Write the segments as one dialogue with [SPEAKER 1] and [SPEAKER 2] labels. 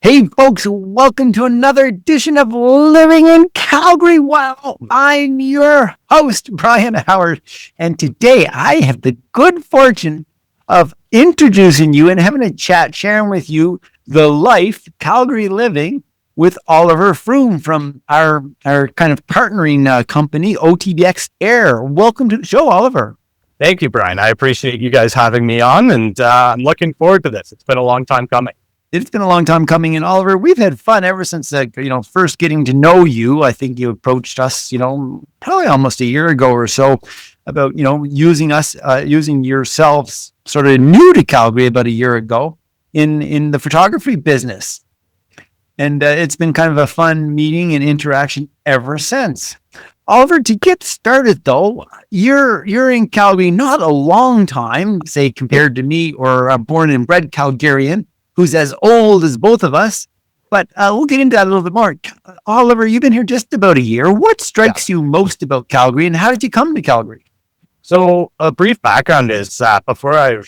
[SPEAKER 1] Hey folks, welcome to another edition of Living in Calgary. Wow, I'm your host, Bryon Howard, and today I have the good fortune of introducing you and having a chat, sharing with you the life, Calgary living, with Oliver Froom from our kind of partnering company, OTBX Air. Welcome to the show, Oliver.
[SPEAKER 2] Thank you, Bryon. I appreciate you guys having me on, and I'm looking forward to this. It's been a long time coming.
[SPEAKER 1] It's been a long time coming. And Oliver, we've had fun ever since, first getting to know you. I think you approached us, probably almost a year ago or so about, using yourselves sort of new to Calgary about a year ago in the photography business. And it's been kind of a fun meeting and interaction ever since. Oliver, to get started though, you're in Calgary not a long time, say compared to me or a born and bred Calgarian, who's as old as both of us, but we'll get into that a little bit more. Oliver, you've been here just about a year. What strikes you most about Calgary, and how did you come to Calgary?
[SPEAKER 2] So a brief background is before I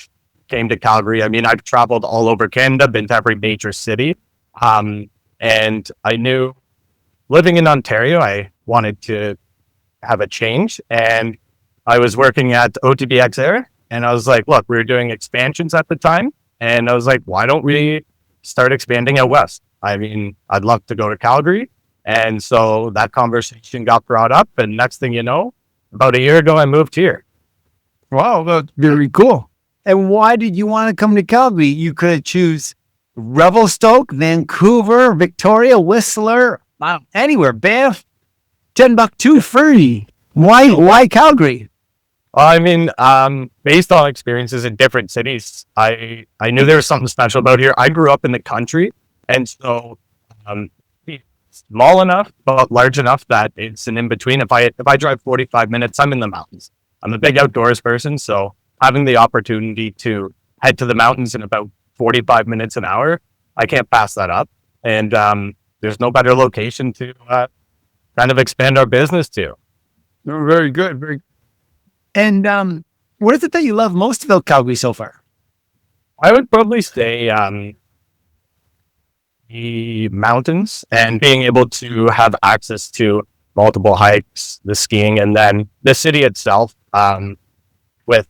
[SPEAKER 2] came to Calgary, I've traveled all over Canada, been to every major city, and I knew living in Ontario, I wanted to have a change, and I was working at OTBX Air, and I was like, look, we were doing expansions at the time. And I was like, why don't we start expanding out west? I'd love to go to Calgary. And so that conversation got brought up. And next thing you know, about a year ago, I moved here.
[SPEAKER 1] Wow, that's very cool. And why did you want to come to Calgary? You could choose Revelstoke, Vancouver, Victoria, Whistler, anywhere, Banff, $10 free. Why Calgary?
[SPEAKER 2] Based on experiences in different cities, I knew there was something special about here. I grew up in the country, and so small enough but large enough that it's an in-between. If I drive 45 minutes, I'm in the mountains. I'm a big outdoors person, so having the opportunity to head to the mountains in about 45 minutes an hour, I can't pass that up. And there's no better location to kind of expand our business to.
[SPEAKER 1] Very good, very good. And what is it that you love most about Calgary so far?
[SPEAKER 2] I would probably say the mountains and being able to have access to multiple hikes, the skiing, and then the city itself, with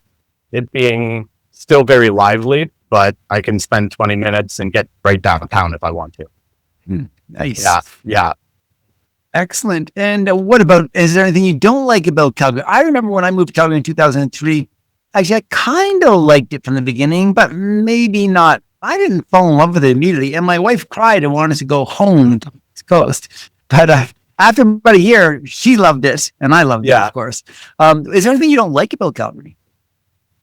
[SPEAKER 2] it being still very lively, but I can spend 20 minutes and get right downtown if I want to.
[SPEAKER 1] Nice.
[SPEAKER 2] Yeah.
[SPEAKER 1] Excellent. And is there anything you don't like about Calgary? I remember when I moved to Calgary in 2003, actually, I kind of liked it from the beginning, but maybe not. I didn't fall in love with it immediately. And my wife cried and wanted to go home to the East Coast. But after about a year, she loved it. And I loved it, of course. Is there anything you don't like about Calgary?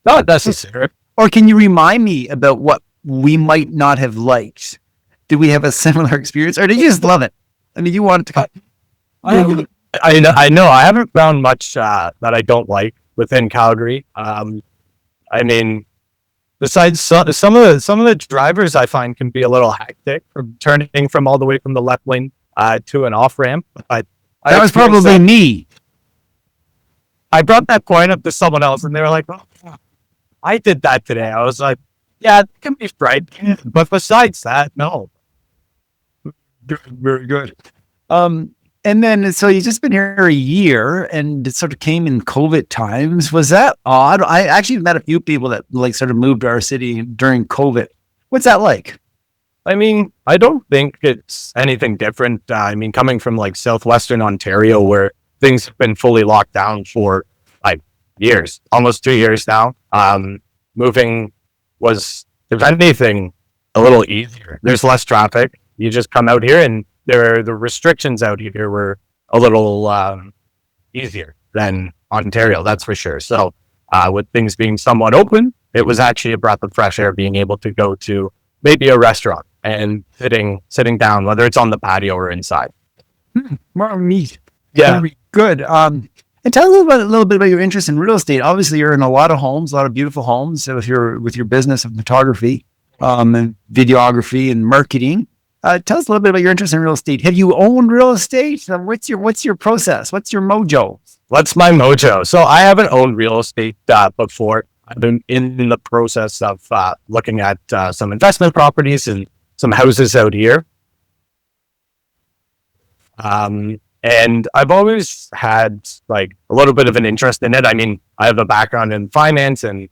[SPEAKER 2] Not necessarily.
[SPEAKER 1] Or can you remind me about what we might not have liked? Did we have a similar experience? Or did you just love it? You wanted to...
[SPEAKER 2] I know. I haven't found much that I don't like within Calgary. Besides some of the drivers I find can be a little hectic from turning from all the way from the left lane to an off ramp. That
[SPEAKER 1] was probably me.
[SPEAKER 2] I brought that point up to someone else, and they were like, "Oh, I did that today." I was like, "Yeah, it can be frightening, but besides that, no."
[SPEAKER 1] Very good. And then, so you've just been here a year, and it sort of came in COVID times. Was that odd? I actually met a few people that sort of moved to our city during COVID. What's that like?
[SPEAKER 2] I don't think it's anything different. Coming from southwestern Ontario, where things have been fully locked down for years, almost 2 years now. Moving was, if anything, a little easier. There's less traffic. You just come out here, and the restrictions out here were a little easier than Ontario, that's for sure. So with things being somewhat open, it was actually a breath of fresh air being able to go to maybe a restaurant and sitting down, whether it's on the patio or inside.
[SPEAKER 1] More meat.
[SPEAKER 2] Yeah.
[SPEAKER 1] Very good. And tell us a little bit about your interest in real estate. Obviously, you're in a lot of homes, a lot of beautiful homes with your business of photography and videography and marketing. Tell us a little bit about your interest in real estate. Have you owned real estate? What's your process? What's your mojo?
[SPEAKER 2] What's my mojo? So I haven't owned real estate before. I've been in the process of looking at some investment properties and some houses out here. And I've always had like a little bit of an interest in it. I mean, I have a background in finance, and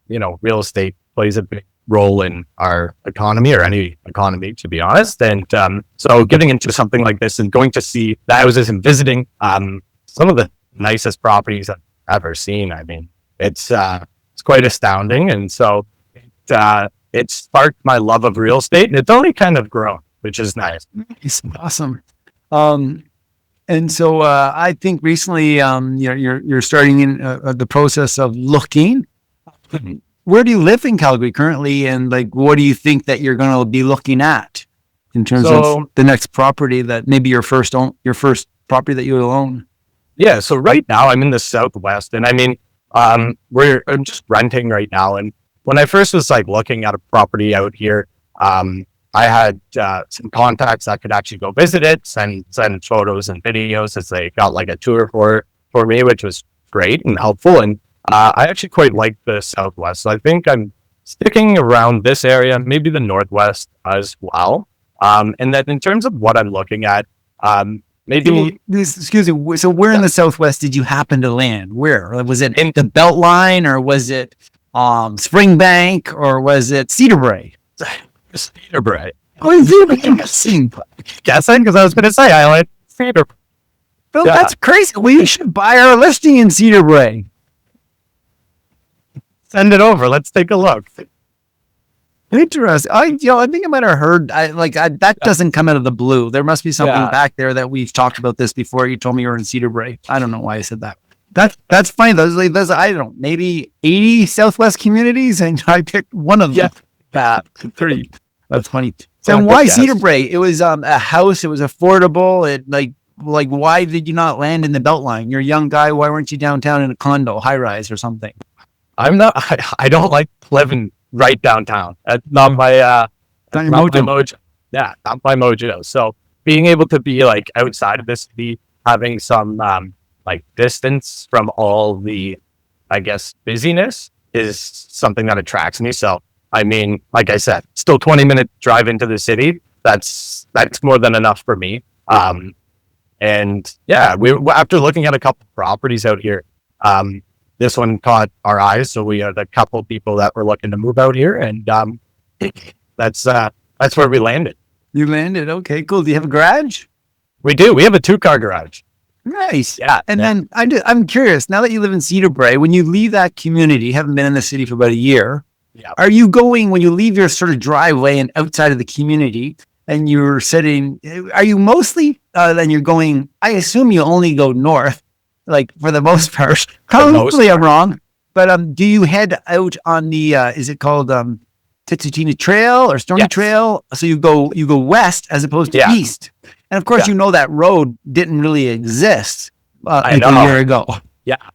[SPEAKER 2] real estate plays a big role in our economy, or any economy, to be honest. And so getting into something like this and going to see the houses and visiting some of the nicest properties I've ever seen. I mean, it's quite astounding. And so it sparked my love of real estate, and it's only kind of grown, which is nice.
[SPEAKER 1] It's awesome. And so I think recently you're starting in the process of looking. Where do you live in Calgary currently, and like what do you think that you're going to be looking at in terms of the next property that maybe your first property that you will own?
[SPEAKER 2] Yeah, so right now I'm in the Southwest, and I mean I'm just renting right now. And when I first was like looking at a property out here, I had some contacts that could actually go visit it, send photos and videos as they got like a tour for me, which was great and helpful. And I actually quite like the Southwest. So I think I'm sticking around this area, maybe the Northwest as well. And then in terms of what I'm looking at, maybe...
[SPEAKER 1] Excuse me. So where in the Southwest did you happen to land? Where? Was it in the Beltline, or was it Springbank, or was it Cedar Brae?
[SPEAKER 2] Cedar Brae.
[SPEAKER 1] Oh, you're guessing
[SPEAKER 2] Because I was going to say I like Cedar Brae.
[SPEAKER 1] Phil, that's crazy. We should buy our listing in Cedar Brae.
[SPEAKER 2] Send it over. Let's take a look.
[SPEAKER 1] Interesting. I think I might have heard. That doesn't come out of the blue. There must be something back there that we've talked about this before. You told me you were in Cedar Brae. I don't know why I said that. That's funny. Those I don't know, maybe 80 Southwest communities, and I picked one of them.
[SPEAKER 2] Yeah,
[SPEAKER 1] 30. That's funny. So why Cedar Brae? It was a house. It was affordable. It like why did you not land in the Beltline? You're a young guy. Why weren't you downtown in a condo, high rise or something?
[SPEAKER 2] I'm not. I don't like living right downtown. That's not my mojo. Yeah, not my mojo. So being able to be like outside of the city, having some like distance from all the, I guess, busyness is something that attracts me. So I mean, like I said, still 20-minute drive into the city. That's more than enough for me. And yeah, after looking at a couple properties out here, this one caught our eyes. So we are the couple people that were looking to move out here, and that's where we landed.
[SPEAKER 1] You landed. Okay, cool. Do you have a garage?
[SPEAKER 2] We do. We have a 2-car garage.
[SPEAKER 1] Nice.
[SPEAKER 2] Yeah.
[SPEAKER 1] And then I'm curious, now that you live in Cedar Brae, when you leave that community, haven't been in the city for about a year, are you going, when you leave your sort of driveway and outside of the community, and you're sitting, are you mostly, then you're going, I assume you only go north, like for the most part. Hopefully I'm wrong. But do you head out on the, is it called Titsutina Trail or Stony Trail? So you go west as opposed to east. And of course, that road didn't really exist a year ago.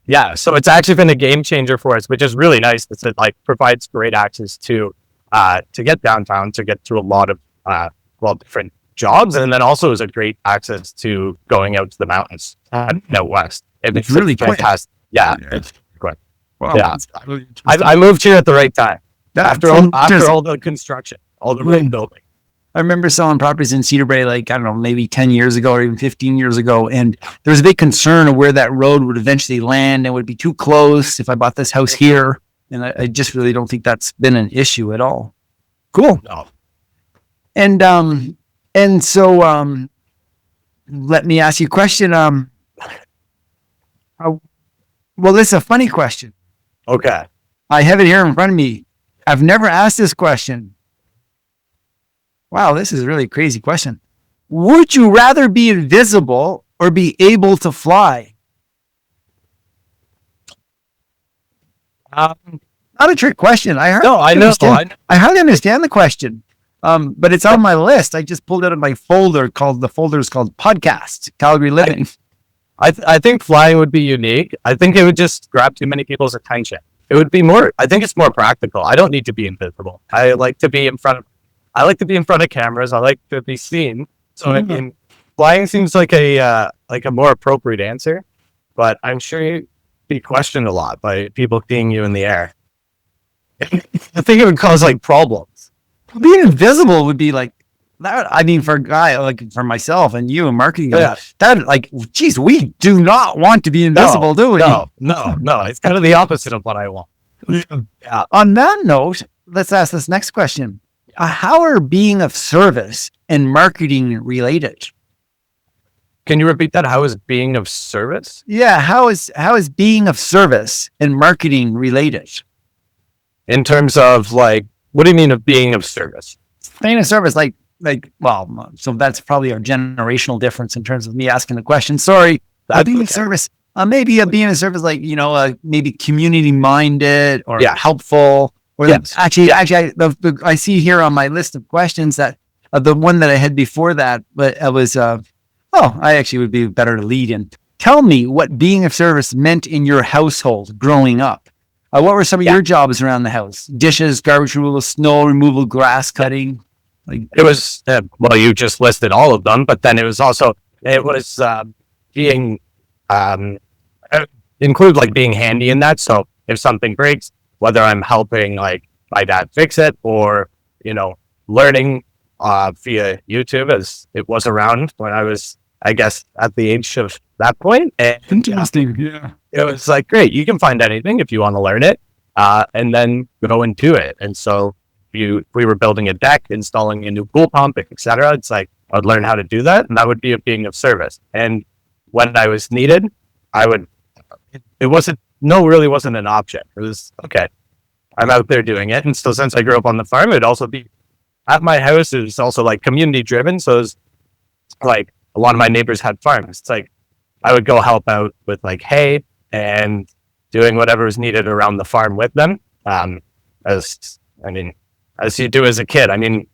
[SPEAKER 2] Yeah. So it's actually been a game changer for us, which is really nice. It like provides great access to get downtown, to get to a lot of different jobs, and then also is a great access to going out to the mountains out west.
[SPEAKER 1] It's really
[SPEAKER 2] fantastic. Yeah, it's quick.
[SPEAKER 1] Wow,
[SPEAKER 2] yeah, I moved here at the right time after all the construction, all the road building.
[SPEAKER 1] I remember selling properties in Cedar Brae, like, I don't know, maybe 10 years ago or even 15 years ago. And there was a big concern of where that road would eventually land. It would be too close if I bought this house here. And I just really don't think that's been an issue at all. Cool.
[SPEAKER 2] No.
[SPEAKER 1] And so, let me ask you a question. Well, this is a funny question.
[SPEAKER 2] Okay.
[SPEAKER 1] I have it here in front of me. I've never asked this question. Wow, this is a really crazy question. Would you rather be invisible or be able to fly? Not a trick question. I hardly understand the question. But it's on my list. I just pulled out of my folder the folder's called Podcast, Calgary Living.
[SPEAKER 2] I think flying would be unique. I think it would just grab too many people's attention. It would be I think it's more practical. I don't need to be invisible. I like to be in front of cameras. I like to be seen. So flying seems like a more appropriate answer, but I'm sure you'd be questioned a lot by people seeing you in the air. I think it would cause like problems.
[SPEAKER 1] Being invisible would be like I mean, for a guy like for myself and you and marketing,
[SPEAKER 2] Yeah.
[SPEAKER 1] that like, geez, we do not want to be invisible, do we?
[SPEAKER 2] No. It's kind of the opposite of what I want. Yeah.
[SPEAKER 1] On that note, let's ask this next question. How are being of service and marketing related?
[SPEAKER 2] Can you repeat that? How is being of service?
[SPEAKER 1] Yeah, how is being of service and marketing related?
[SPEAKER 2] In terms of like, what do you mean of being of service?
[SPEAKER 1] Being of service, well, so that's probably our generational difference in terms of me asking the question. Sorry, being of service, maybe being of service, like, maybe community minded or helpful. Or actually, I see here on my list of questions that the one that I had before that, but it was, I actually would be better to lead in. Tell me what being of service meant in your household growing up. What were some of your jobs around the house? Dishes, garbage removal, snow removal, grass cutting. Like
[SPEAKER 2] it was, well, you just listed all of them, but then it was being, include like being handy in that. So if something breaks, whether I'm helping like my dad fix it or, learning via YouTube as it was around when I was, I guess, at the age of that point. And
[SPEAKER 1] interesting. Yeah.
[SPEAKER 2] it was like, great, you can find anything if you want to learn it, and then go and do it. And so we were building a deck, installing a new pool pump, etc. It's like, I'd learn how to do that. And that would be a being of service. And when I was needed, really wasn't an option. It was, okay, I'm out there doing it. And so since I grew up on the farm, it'd also be at my house. It was also like community driven. So it was like a lot of my neighbors had farms. It's like, I would go help out with like hay and doing whatever was needed around the farm with them. As you do as a kid. I mean,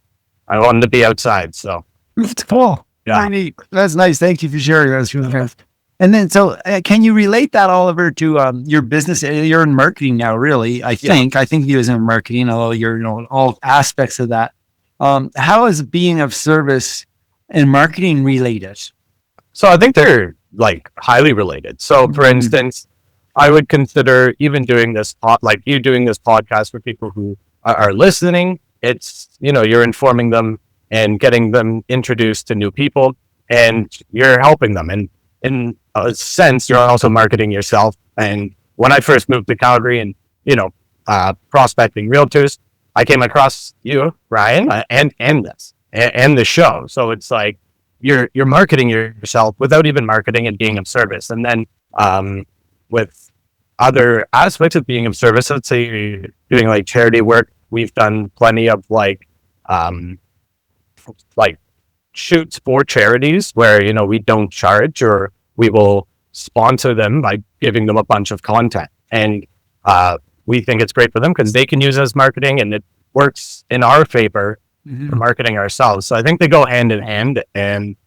[SPEAKER 2] I wanted to be outside, so.
[SPEAKER 1] That's cool. Yeah. Very neat. That's nice. Thank you for sharing that. And then, so can you relate that, Oliver, to your business? You're in marketing now, really. I think you was in marketing, although you're, all aspects of that. How is being of service and marketing related?
[SPEAKER 2] So I think they're like highly related. So for instance, I would consider even doing this, like you doing this podcast for people who are listening. It's, you're informing them and getting them introduced to new people, and you're helping them. And in a sense, you're also marketing yourself. And when I first moved to Calgary and, prospecting realtors, I came across you, Bryon, and the show. So it's like, you're marketing yourself without even marketing and being of service. And then, with other aspects of being of service, let's say you're doing like charity work, we've done plenty of like shoots for charities where, we don't charge, or we will sponsor them by giving them a bunch of content. And we think it's great for them because they can use it as marketing, and it works in our favor for marketing ourselves. So I think they go hand in hand. And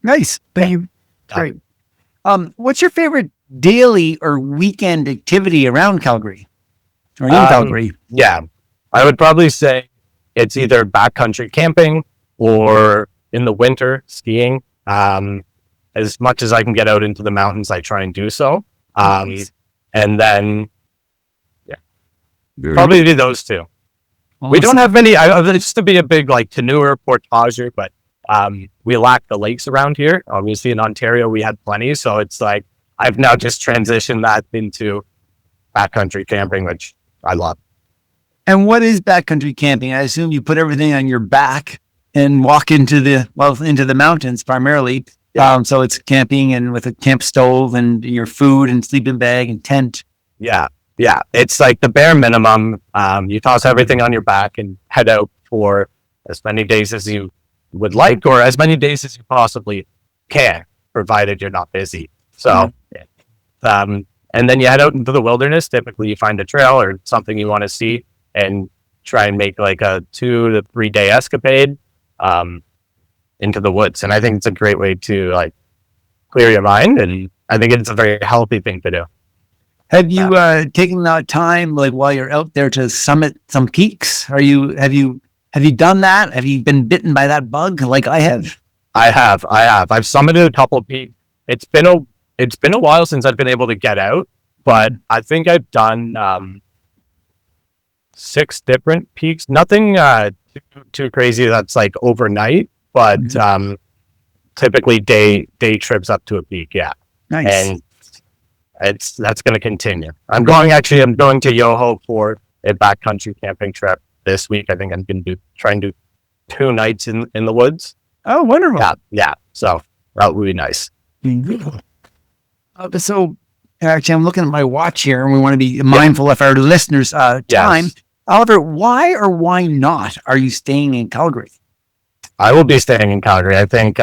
[SPEAKER 1] nice. Thank you. Great. What's your favorite daily or weekend activity around Calgary or in Calgary?
[SPEAKER 2] Yeah, I would probably say it's either backcountry camping or in the winter skiing. As much as I can get out into the mountains, I try and do so. And then, probably do those two. Awesome. We don't have many. I used to be a big like canoeer, portager, but we lack the lakes around here. Obviously, in Ontario, we had plenty. So it's like I've now just transitioned that into backcountry camping, which I love.
[SPEAKER 1] And what is backcountry camping? I assume you put everything on your back and walk into the mountains primarily. Yeah. So it's camping and with a camp stove and your food and sleeping bag and tent.
[SPEAKER 2] Yeah. It's like the bare minimum. You toss everything on your back and head out for as many days as you would like, or as many days as you possibly can, provided you're not busy. So, and then you head out into the wilderness. Typically you find a trail or something you want to see and try and make like a 2 to 3 day escapade, into the woods. And I think it's a great way to like clear your mind. And I think it's a very healthy thing to do.
[SPEAKER 1] Have you taken that time, like while you're out there, to summit some peaks? Have you done that? Have you been bitten by that bug like I have?
[SPEAKER 2] I have. I've summited a couple of peaks. It's been a while since I've been able to get out, but I think I've done 6 different peaks. Nothing too crazy that's like overnight, but typically day trips up to a peak. Yeah.
[SPEAKER 1] Nice.
[SPEAKER 2] And that's going to continue. I'm going to Yoho for a backcountry camping trip this week. I think I'm going to try and do 2 nights in the woods.
[SPEAKER 1] Oh, wonderful.
[SPEAKER 2] Yeah. So that would be nice.
[SPEAKER 1] So actually, I'm looking at my watch here, and we want to be mindful of our listeners' time.
[SPEAKER 2] Yes.
[SPEAKER 1] Oliver, why or why not are you staying in Calgary?
[SPEAKER 2] I will be staying in Calgary. I think,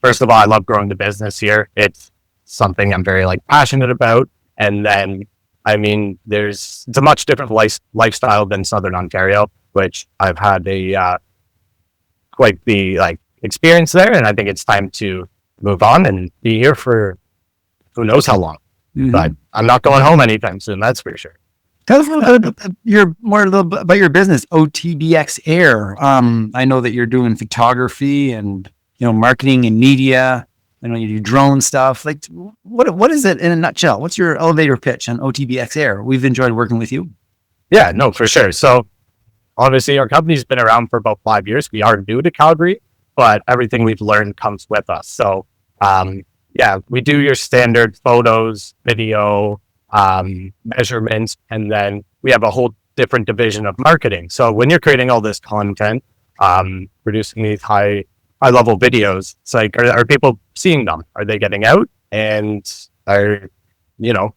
[SPEAKER 2] first of all, I love growing the business here. It's something I'm very passionate about. And then, I mean, it's a much different lifestyle than Southern Ontario, which I've had quite the experience there. And I think it's time to move on and be here for who knows how long. But I'm not going home anytime soon. That's for sure.
[SPEAKER 1] Tell us a little bit about your business, OTBX Air. I know that you're doing photography and marketing and media. I know you do drone stuff. What is it in a nutshell? What's your elevator pitch on OTBX Air? We've enjoyed working with you.
[SPEAKER 2] Yeah, no, for sure. So obviously our company's been around for about 5 years. We are new to Calgary, but everything we've learned comes with us. So we do your standard photos, video, measurements, and then we have a whole different division of marketing. So when you're creating all this content, producing these high level videos, it's are people seeing them? Are they getting out? And are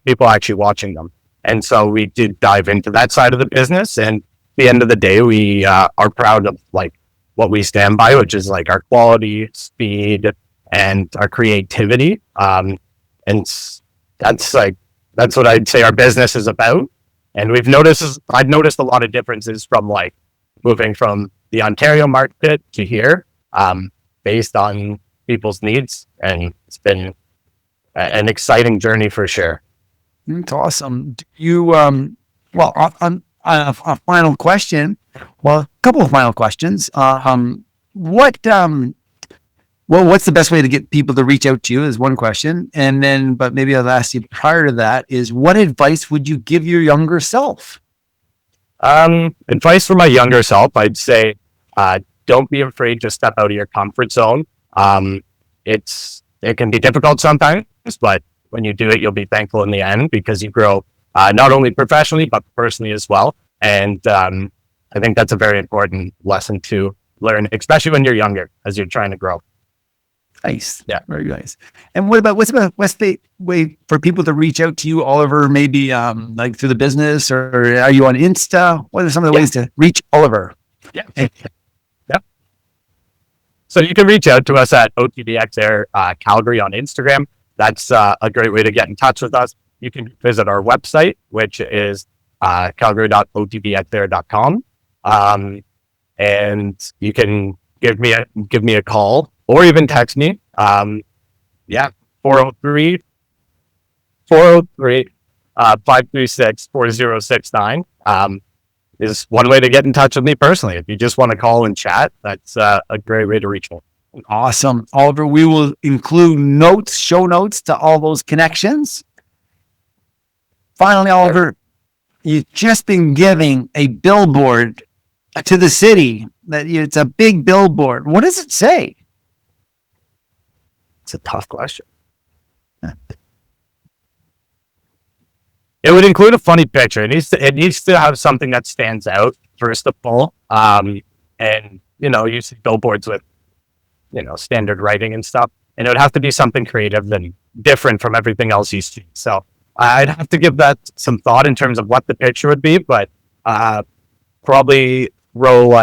[SPEAKER 2] people actually watching them? And so we did dive into that side of the business. And at the end of the day, we are proud of what we stand by, which is our quality, speed, and our creativity. And that's what I'd say our business is about. And I've noticed a lot of differences from moving from the Ontario market to here, based on people's needs. And it's been an exciting journey for sure.
[SPEAKER 1] It's awesome. Do you, a final question. Well, a couple of final questions. What's the best way to get people to reach out to you is one question. And then, but maybe I'll ask you prior to that is, what advice would you give your younger self?
[SPEAKER 2] Advice for my younger self, I'd say, don't be afraid to step out of your comfort zone. It can be difficult sometimes, but when you do it, you'll be thankful in the end because you grow, not only professionally, but personally as well. And, I think that's a very important lesson to learn, especially when you're younger, as you're trying to grow.
[SPEAKER 1] Nice.
[SPEAKER 2] Yeah.
[SPEAKER 1] Very nice. And what's the best way for people to reach out to you, Oliver, maybe through the business, or are you on Insta? What are some of the ways to reach Oliver?
[SPEAKER 2] Yeah. Yeah. So you can reach out to us at OTBX Air Calgary on Instagram. That's a great way to get in touch with us. You can visit our website, which is calgary.otbxair.com. And you can give me a call or even text me. 403 536-4069 is one way to get in touch with me personally. If you just want to call and chat, that's a great way to reach me.
[SPEAKER 1] Awesome. Oliver, we will include show notes to all those connections. Finally, Oliver, you've just been giving a billboard to the city. It's a big billboard. What does it say?
[SPEAKER 2] It's a tough question. It would include a funny picture. It needs to have something that stands out, first of all. And you see billboards with, standard writing and stuff. And it would have to be something creative and different from everything else you see. So I'd have to give that some thought in terms of what the picture would be, but probably roll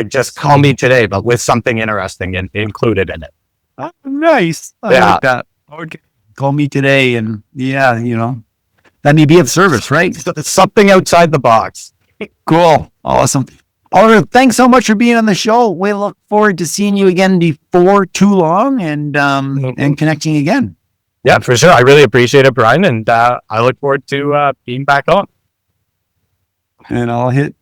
[SPEAKER 2] just call me today, but with something interesting included in it.
[SPEAKER 1] Oh, nice. I like that. Okay. Call me today. And that may be of service, right?
[SPEAKER 2] It's something outside the box.
[SPEAKER 1] Cool. Awesome. Oliver, thanks so much for being on the show. We look forward to seeing you again before too long and connecting again.
[SPEAKER 2] Yeah, for sure. I really appreciate it, Bryon. And I look forward to being back on.
[SPEAKER 1] And I'll hit